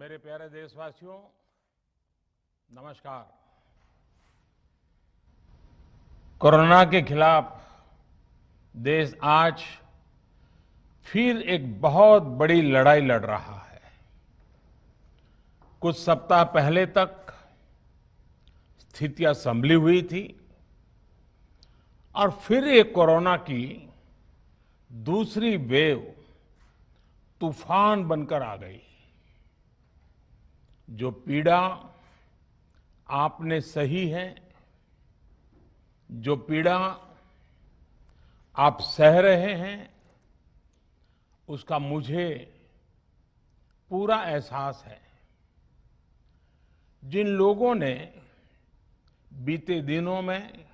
मेरे प्यारे देशवासियों, नमस्कार। कोरोना के खिलाफ देश आज फिर एक बहुत बड़ी लड़ाई लड़ रहा है। कुछ सप्ताह पहले तक स्थितियां संभली हुई थी और फिर एक कोरोना की दूसरी वेव तूफान बनकर आ गई। जो पीड़ा आपने सही है, जो पीड़ा आप सह रहे हैं, उसका मुझे पूरा एहसास है। जिन लोगों ने बीते दिनों में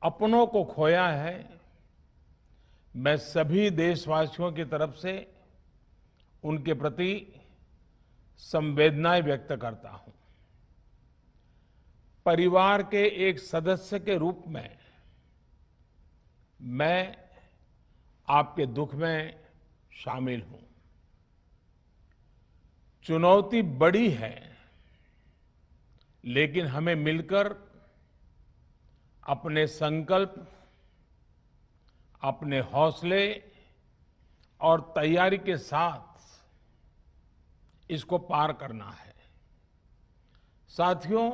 अपनों को खोया है, मैं सभी देशवासियों की तरफ से उनके प्रति संवेदनाएं व्यक्त करता हूं। परिवार के एक सदस्य के रूप में मैं आपके दुख में शामिल हूं। चुनौती बड़ी है, लेकिन हमें मिलकर अपने संकल्प, अपने हौसले और तैयारी के साथ इसको पार करना है। साथियों,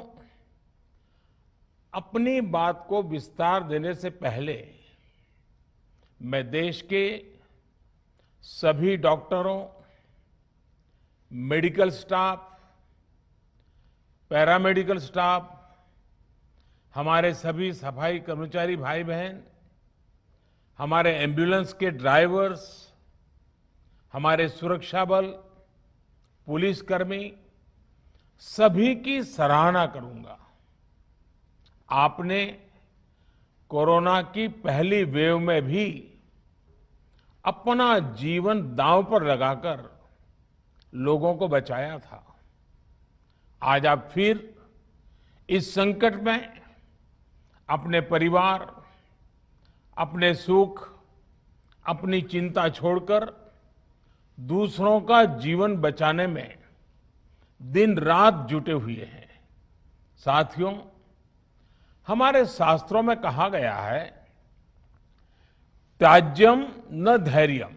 अपनी बात को विस्तार देने से पहले मैं देश के सभी डॉक्टरों, मेडिकल स्टाफ, पैरामेडिकल स्टाफ, हमारे सभी सफाई कर्मचारी भाई बहन, हमारे एम्बुलेंस के ड्राइवर्स, हमारे सुरक्षा बल, पुलिसकर्मी, सभी की सराहना करूंगा। आपने कोरोना की पहली वेव में भी अपना जीवन दांव पर लगाकर लोगों को बचाया था। आज आप फिर इस संकट में अपने परिवार, अपने सुख, अपनी चिंता छोड़कर दूसरों का जीवन बचाने में दिन रात जुटे हुए हैं। साथियों, हमारे शास्त्रों में कहा गया है, त्याज्यम न धैर्यम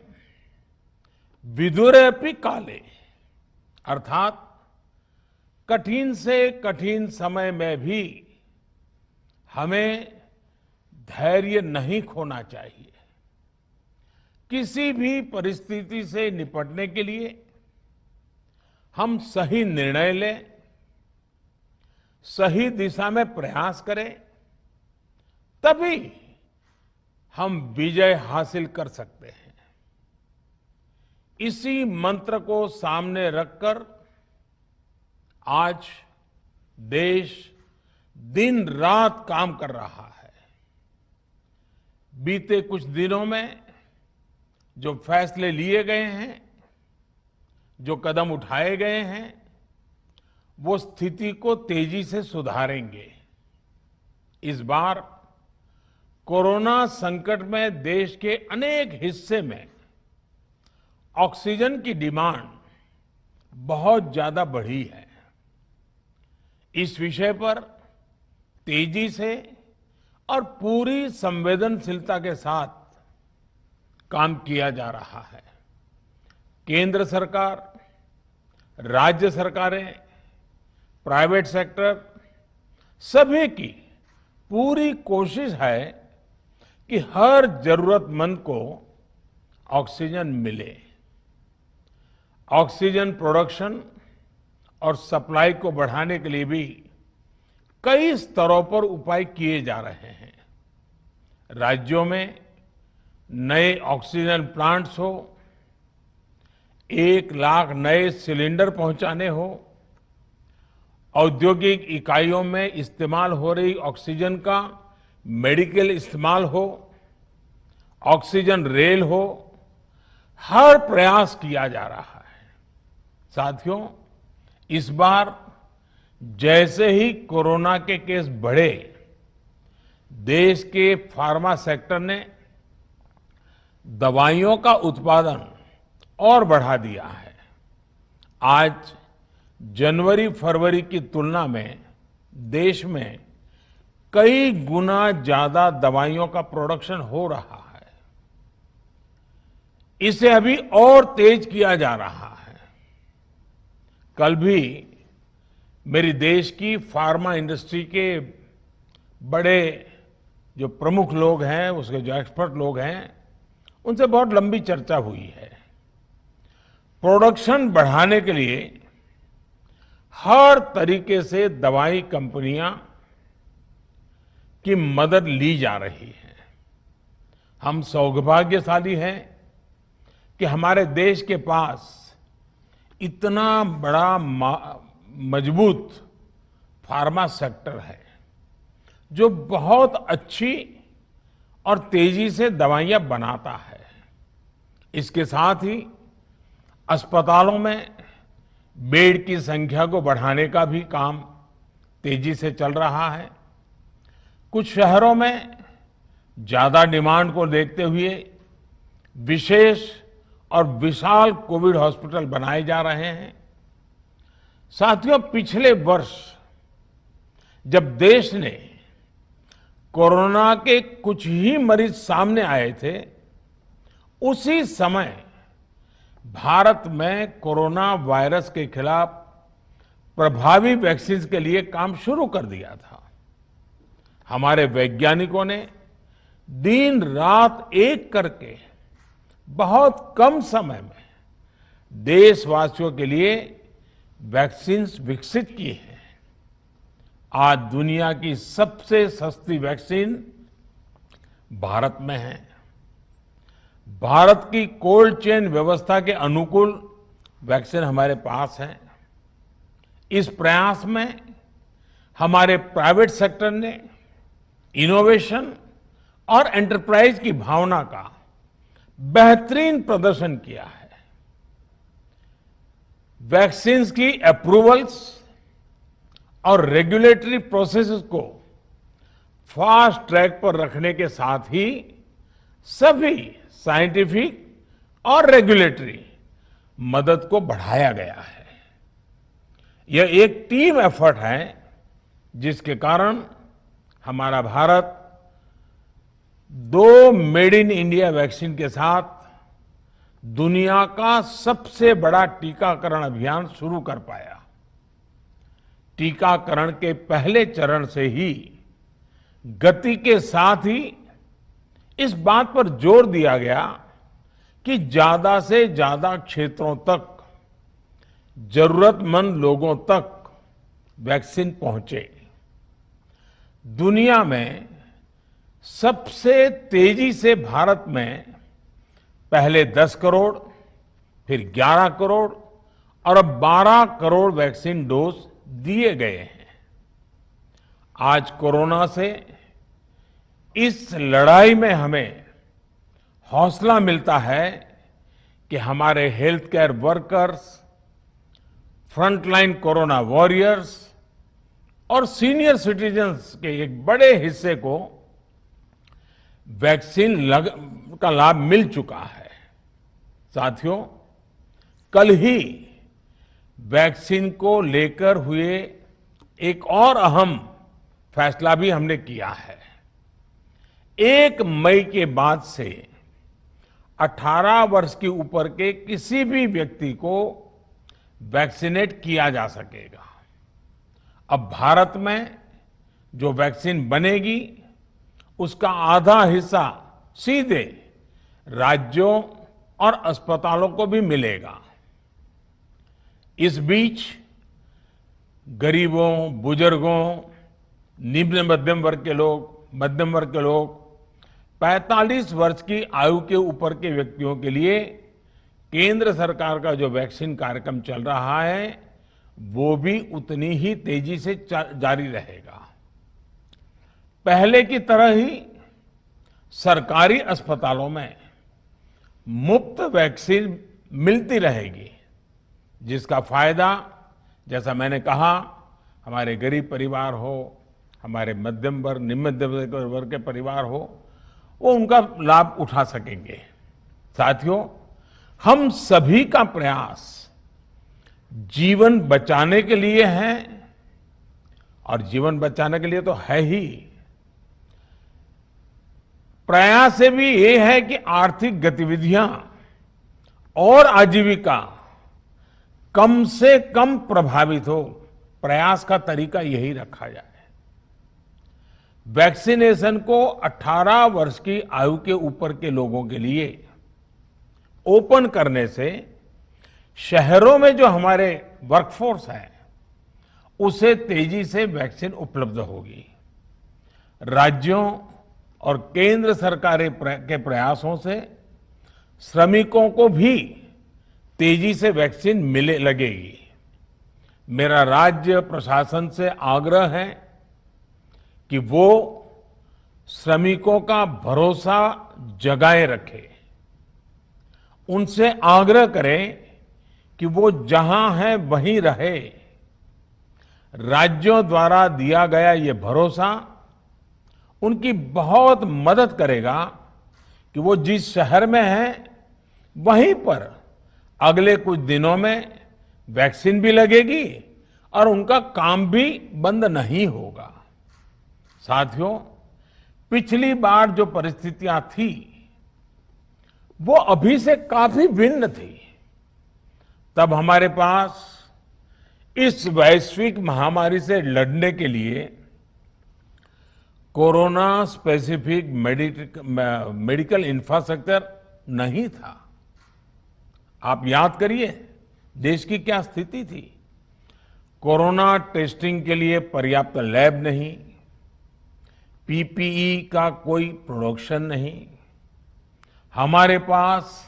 विदुरेऽपि काले, अर्थात कठिन से कठिन समय में भी हमें धैर्य नहीं खोना चाहिए। किसी भी परिस्थिति से निपटने के लिए हम सही निर्णय लें, सही दिशा में प्रयास करें, तभी हम विजय हासिल कर सकते हैं। इसी मंत्र को सामने रखकर आज देश दिन रात काम कर रहा है। बीते कुछ दिनों में जो फैसले लिए गए हैं, जो कदम उठाए गए हैं, वो स्थिति को तेजी से सुधारेंगे। इस बार कोरोना संकट में देश के अनेक हिस्से में ऑक्सीजन की डिमांड बहुत ज्यादा बढ़ी है। इस विषय पर तेजी से और पूरी संवेदनशीलता के साथ काम किया जा रहा है। केंद्र सरकार, राज्य सरकारें, प्राइवेट सेक्टर, सभी की पूरी कोशिश है कि हर जरूरतमंद को ऑक्सीजन मिले। ऑक्सीजन प्रोडक्शन और सप्लाई को बढ़ाने के लिए भी कई स्तरों पर उपाय किए जा रहे हैं। राज्यों में नए ऑक्सीजन प्लांट्स हो, 1 लाख नए सिलेंडर पहुंचाने हो, औद्योगिक इकाइयों में इस्तेमाल हो रही ऑक्सीजन का मेडिकल इस्तेमाल हो, ऑक्सीजन रेल हो, हर प्रयास किया जा रहा है। साथियों, इस बार जैसे ही कोरोना के केस बढ़े, देश के फार्मा सेक्टर ने दवाइयों का उत्पादन और बढ़ा दिया है। आज जनवरी फरवरी की तुलना में देश में कई गुना ज्यादा दवाइयों का प्रोडक्शन हो रहा है। इसे अभी और तेज किया जा रहा है। कल भी मेरी देश की फार्मा इंडस्ट्री के बड़े जो प्रमुख लोग हैं, उसके जो एक्सपर्ट लोग हैं, उनसे बहुत लंबी चर्चा हुई है। प्रोडक्शन बढ़ाने के लिए हर तरीके से दवाई कंपनियां की मदद ली जा रही है। हम सौभाग्यशाली हैं कि हमारे देश के पास इतना बड़ा मजबूत फार्मा सेक्टर है जो बहुत अच्छी और तेजी से दवाइयां बनाता है। इसके साथ ही अस्पतालों में बेड की संख्या को बढ़ाने का भी काम तेजी से चल रहा है। कुछ शहरों में ज्यादा डिमांड को देखते हुए विशेष और विशाल कोविड हॉस्पिटल बनाए जा रहे हैं। साथियों, पिछले वर्ष जब देश ने कोरोना के कुछ ही मरीज सामने आए थे, उसी समय भारत में कोरोना वायरस के खिलाफ प्रभावी वैक्सीन के लिए काम शुरू कर दिया था। हमारे वैज्ञानिकों ने दिन रात एक करके बहुत कम समय में देशवासियों के लिए वैक्सीन विकसित की है। आज दुनिया की सबसे सस्ती वैक्सीन भारत में है। भारत की कोल्ड चेन व्यवस्था के अनुकूल वैक्सीन हमारे पास है। इस प्रयास में हमारे प्राइवेट सेक्टर ने इनोवेशन और एंटरप्राइज की भावना का बेहतरीन प्रदर्शन किया है। वैक्सीन की अप्रूवल्स और रेगुलेटरी प्रोसेसेस को फास्ट ट्रैक पर रखने के साथ ही सभी साइंटिफिक और रेगुलेटरी मदद को बढ़ाया गया है। यह एक टीम एफर्ट है जिसके कारण हमारा Bharat 2 made in India vaccine के साथ दुनिया का सबसे बड़ा टीकाकरण अभियान शुरू कर पाया। टीकाकरण के पहले चरण से ही गति के साथ ही इस बात पर जोर दिया गया कि ज्यादा से ज्यादा क्षेत्रों तक, जरूरतमंद लोगों तक वैक्सीन पहुंचे। दुनिया में सबसे तेजी से भारत में पहले 10 करोड़, फिर 11 करोड़ और अब 12 करोड़ वैक्सीन डोज दिए गए हैं। आज कोरोना से इस लड़ाई में हमें हौसला मिलता है कि हमारे health care workers, frontline corona warriors और सीनियर सिटीजन्स के एक बड़े हिस्से को वैक्सीन का लाभ मिल चुका है। साथियों, कल ही वैक्सीन को लेकर हुए एक और अहम फैसला भी हमने किया है। 1 मई के बाद से 18 वर्ष के ऊपर के किसी भी व्यक्ति को वैक्सीनेट किया जा सकेगा। अब भारत में जो वैक्सीन बनेगी उसका आधा हिस्सा सीधे राज्यों और अस्पतालों को भी मिलेगा। इस बीच गरीबों, बुजुर्गों, निम्न मध्यम वर्ग के लोग, 45 वर्ष की आयु के ऊपर के व्यक्तियों के लिए केंद्र सरकार का जो वैक्सीन कार्यक्रम चल रहा है वो भी उतनी ही तेजी से जारी रहेगा। पहले की तरह ही सरकारी अस्पतालों में मुफ्त वैक्सीन मिलती रहेगी, जिसका फायदा, जैसा मैंने कहा, हमारे गरीब परिवार हो, हमारे मध्यम वर्ग, निम्न मध्यम वर्ग के परिवार हो, वो उनका लाभ उठा सकेंगे। साथियों, हम सभी का प्रयास जीवन बचाने के लिए है, और जीवन बचाने के लिए तो है ही, प्रयास से भी ये है कि आर्थिक गतिविधियां और आजीविका कम से कम प्रभावित हो। प्रयास का तरीका यही रखा जाए। वैक्सीनेशन को 18 वर्ष की आयु के ऊपर के लोगों के लिए ओपन करने से शहरों में जो हमारे वर्कफोर्स है उसे तेजी से वैक्सीन उपलब्ध होगी। राज्यों और केंद्र सरकार के प्रयासों से श्रमिकों को भी तेजी से वैक्सीन मिले लगेगी। मेरा राज्य प्रशासन से आग्रह है कि वो श्रमिकों का भरोसा जगाए रखे। उनसे आग्रह करें कि वो जहां है वहीं रहे। राज्यों द्वारा दिया गया ये भरोसा उनकी बहुत मदद करेगा कि वो जिस शहर में हैं वहीं पर अगले कुछ दिनों में वैक्सीन भी लगेगी और उनका काम भी बंद नहीं होगा। साथियों, पिछली बार जो परिस्थितियां थी वो अभी से काफी भिन्न थी। तब हमारे पास इस वैश्विक महामारी से लड़ने के लिए कोरोना स्पेसिफिक मेडिकल इंफ्रास्ट्रक्चर नहीं था। आप याद करिए देश की क्या स्थिति थी। कोरोना टेस्टिंग के लिए पर्याप्त लैब नहीं, पीपीई का कोई प्रोडक्शन नहीं, हमारे पास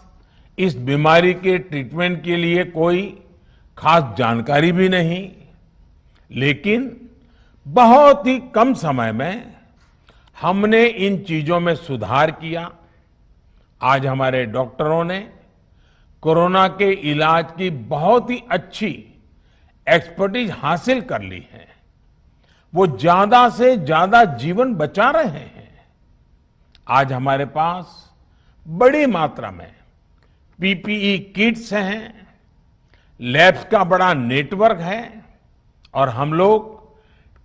इस बीमारी के ट्रीटमेंट के लिए कोई खास जानकारी भी नहीं। लेकिन बहुत ही कम समय में हमने इन चीजों में सुधार किया। आज हमारे डॉक्टरों ने कोरोना के इलाज की बहुत ही अच्छी एक्सपर्टीज हासिल कर ली है। वो ज्यादा से ज्यादा जीवन बचा रहे हैं। आज हमारे पास बड़ी मात्रा में पीपीई किट्स हैं, लैब्स का बड़ा नेटवर्क है और हम लोग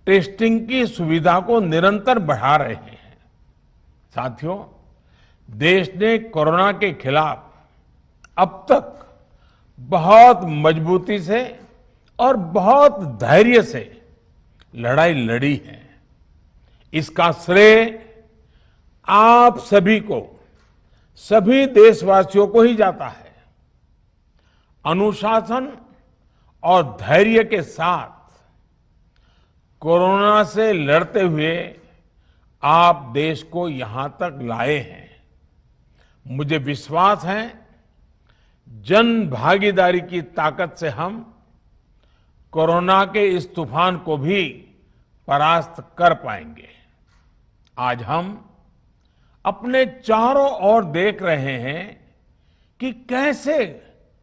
टेस्टिंग की सुविधा को निरंतर बढ़ा रहे हैं। साथियों, देश ने कोरोना के खिलाफ अब तक बहुत मजबूती से और बहुत धैर्य से लड़ाई लड़ी है। इसका श्रेय आप सभी को, सभी देशवासियों को ही जाता है। अनुशासन और धैर्य के साथ कोरोना से लड़ते हुए आप देश को यहां तक लाए हैं। मुझे विश्वास है जन भागीदारी की ताकत से हम कोरोना के इस तूफान को भी परास्त कर पाएंगे। आज हम अपने चारों ओर देख रहे हैं कि कैसे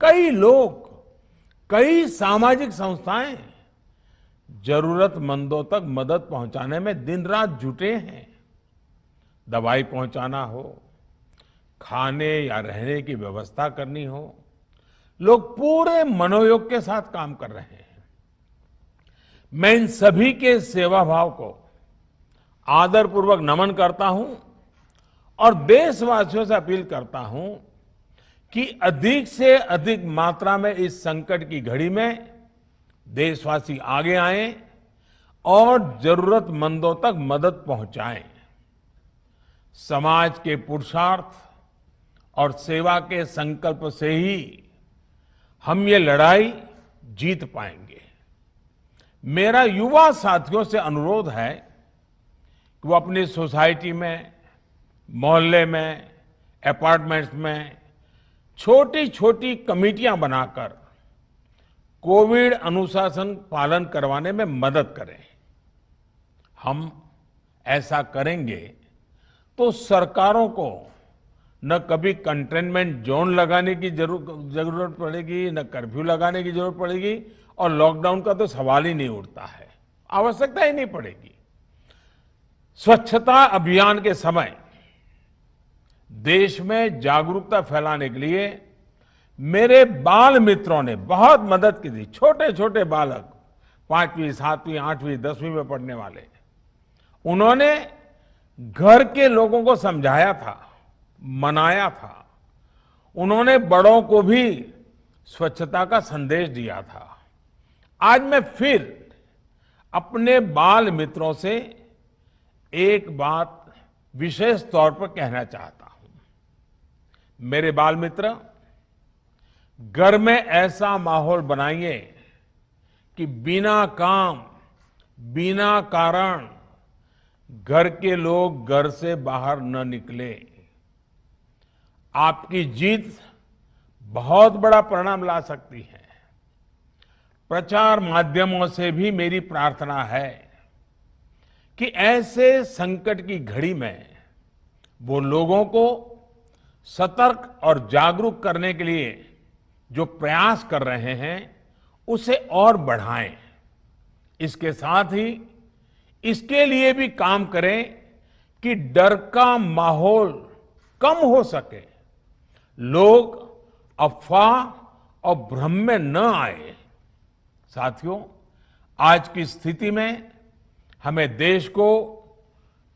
कई लोग, कई सामाजिक संस्थाएं जरूरतमंदों तक मदद पहुंचाने में दिन रात जुटे हैं। दवाई पहुंचाना हो, खाने या रहने की व्यवस्था करनी हो, लोग पूरे मनोयोग के साथ काम कर रहे हैं। मैं इन सभी के सेवा भाव को आदरपूर्वक नमन करता हूं और देशवासियों से अपील करता हूं कि अधिक से अधिक मात्रा में इस संकट की घड़ी में देशवासी आगे आएं और जरूरतमंदों तक मदद पहुंचाएं। समाज के पुरुषार्थ और सेवा के संकल्प से ही हम ये लड़ाई जीत पाएंगे। मेरा युवा साथियों से अनुरोध है कि वो अपनी सोसाइटी में, मोहल्ले में, अपार्टमेंट्स में छोटी छोटी कमेटियां बनाकर कोविड अनुशासन पालन करवाने में मदद करें। हम ऐसा करेंगे तो सरकारों को न कभी कंटेनमेंट जोन लगाने की जरूरत पड़ेगी, न कर्फ्यू लगाने की जरूरत पड़ेगी और लॉकडाउन का तो सवाल ही नहीं उठता है, आवश्यकता ही नहीं पड़ेगी। स्वच्छता अभियान के समय देश में जागरूकता फैलाने के लिए मेरे बाल मित्रों ने बहुत मदद की थी। छोटे छोटे बालक, 5वीं, 7वीं, 8वीं, 10वीं में पढ़ने वाले, उन्होंने घर के लोगों को समझाया था, मनाया था। उन्होंने बड़ों को भी स्वच्छता का संदेश दिया था। आज मैं फिर अपने बाल मित्रों से एक बात विशेष तौर पर कहना चाहता हूं। मेरे बाल मित्र, घर में ऐसा माहौल बनाइए कि बिना काम, बिना कारण घर के लोग घर से बाहर न निकले। आपकी जीत बहुत बड़ा परिणाम ला सकती है। प्रचार माध्यमों से भी मेरी प्रार्थना है कि ऐसे संकट की घड़ी में वो लोगों को सतर्क और जागरूक करने के लिए जो प्रयास कर रहे हैं उसे और बढ़ाएं। इसके साथ ही इसके लिए भी काम करें कि डर का माहौल कम हो सके, लोग अफवाह और भ्रम में न आए। साथियों, आज की स्थिति में हमें देश को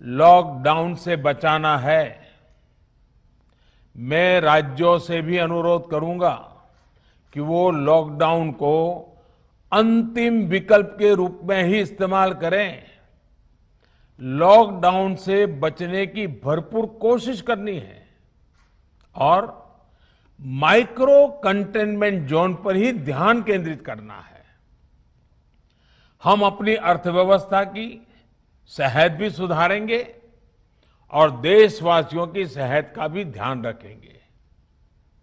लॉकडाउन से बचाना है। मैं राज्यों से भी अनुरोध करूंगा कि वो लॉकडाउन को अंतिम विकल्प के रूप में ही इस्तेमाल करें। लॉकडाउन से बचने की भरपूर कोशिश करनी है और माइक्रो कंटेनमेंट जोन पर ही ध्यान केंद्रित करना है। हम अपनी अर्थव्यवस्था की सेहत भी सुधारेंगे और देशवासियों की सेहत का भी ध्यान रखेंगे।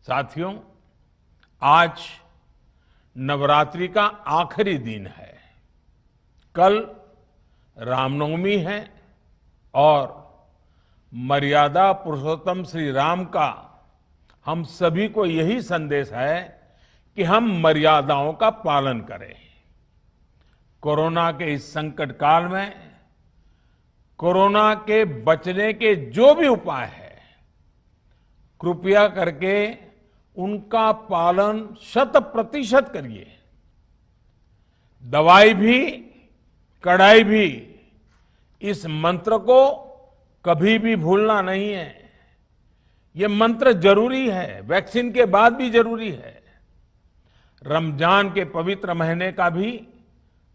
साथियों, आज नवरात्रि का आखिरी दिन है। कल रामनवमी है और मर्यादा पुरुषोत्तम श्री राम का हम सभी को यही संदेश है कि हम मर्यादाओं का पालन करें। कोरोना के इस संकट काल में कोरोना के बचने के जो भी उपाय है, कृपया करके उनका पालन 100% करिए। दवाई भी, कड़ाई भी, इस मंत्र को कभी भी भूलना नहीं है। ये मंत्र जरूरी है, वैक्सीन के बाद भी जरूरी है। रमजान के पवित्र महीने का भी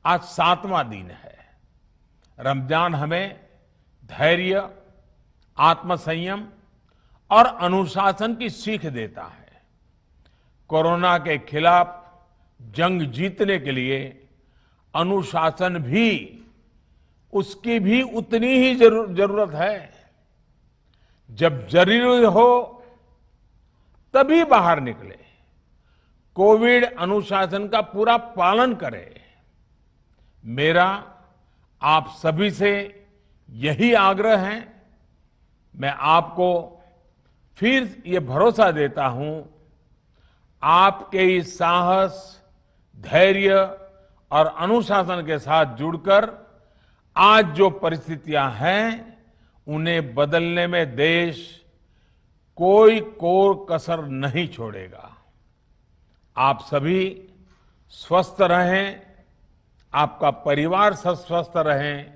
आज 7वां दिन है। रमजान हमें धैर्य, आत्मसंयम और अनुशासन की सीख देता है। कोरोना के खिलाफ जंग जीतने के लिए अनुशासन भी, उसकी भी उतनी ही जरूरत है। जब जरूरी हो तभी बाहर निकले, कोविड अनुशासन का पूरा पालन करें। मेरा आप सभी से यही आग्रह है। मैं आपको फिर ये भरोसा देता हूं, आपके इस साहस, धैर्य और अनुशासन के साथ जुड़कर आज जो परिस्थितियां हैं उन्हें बदलने में देश कोई कोर कसर नहीं छोड़ेगा। आप सभी स्वस्थ रहें, आपका परिवार स्वस्थ रहें,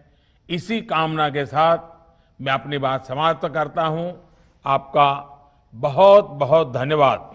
इसी कामना के साथ मैं अपनी बात समाप्त करता हूं। आपका बहुत बहुत धन्यवाद।